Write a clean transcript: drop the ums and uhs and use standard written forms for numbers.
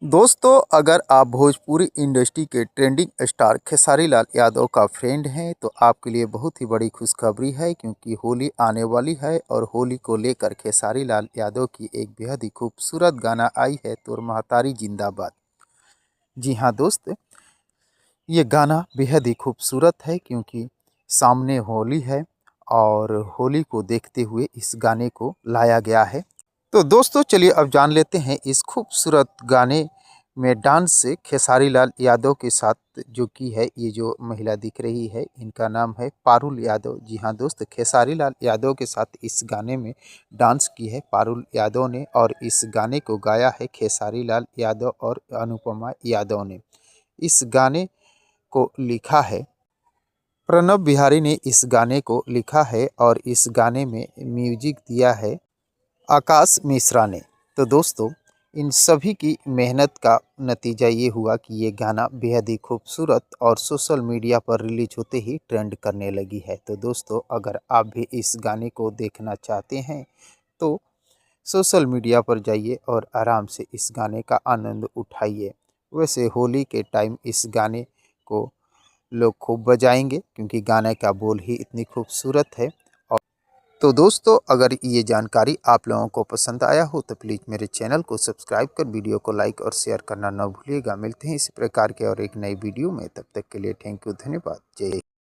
दोस्तों, अगर आप भोजपुरी इंडस्ट्री के ट्रेंडिंग स्टार खेसारी लाल यादव का फ्रेंड हैं तो आपके लिए बहुत ही बड़ी खुशखबरी है, क्योंकि होली आने वाली है और होली को लेकर खेसारी लाल यादव की एक बेहद ही खूबसूरत गाना आई है, तोर महतारी जिंदाबाद। जी हाँ दोस्त, ये गाना बेहद ही खूबसूरत है क्योंकि सामने होली है और होली को देखते हुए इस गाने को लाया गया है। तो दोस्तों चलिए अब जान लेते हैं इस खूबसूरत गाने में डांस से खेसारी लाल यादव के साथ जो की है। ये जो महिला दिख रही है इनका नाम है पारुल यादव। जी हाँ दोस्त, खेसारी लाल यादव के साथ इस गाने में डांस की है पारुल यादव ने, और इस गाने को गाया है खेसारी लाल यादव और अनुपमा यादव ने। इस गाने को लिखा है प्रणब बिहारी ने, इस गाने को लिखा है और इस गाने में म्यूजिक दिया है आकाश मिश्रा ने। तो दोस्तों, इन सभी की मेहनत का नतीजा ये हुआ कि ये गाना बेहद ही खूबसूरत और सोशल मीडिया पर रिलीज होते ही ट्रेंड करने लगी है। तो दोस्तों, अगर आप भी इस गाने को देखना चाहते हैं तो सोशल मीडिया पर जाइए और आराम से इस गाने का आनंद उठाइए। वैसे होली के टाइम इस गाने को लोग खूब बजाएंगे क्योंकि गाने का बोल ही इतनी खूबसूरत है। और तो दोस्तों, अगर ये जानकारी आप लोगों को पसंद आया हो तो प्लीज़ मेरे चैनल को सब्सक्राइब कर वीडियो को लाइक और शेयर करना न भूलिएगा। मिलते हैं इसी प्रकार के और एक नई वीडियो में, तब तक के लिए थैंक यू, धन्यवाद, जय।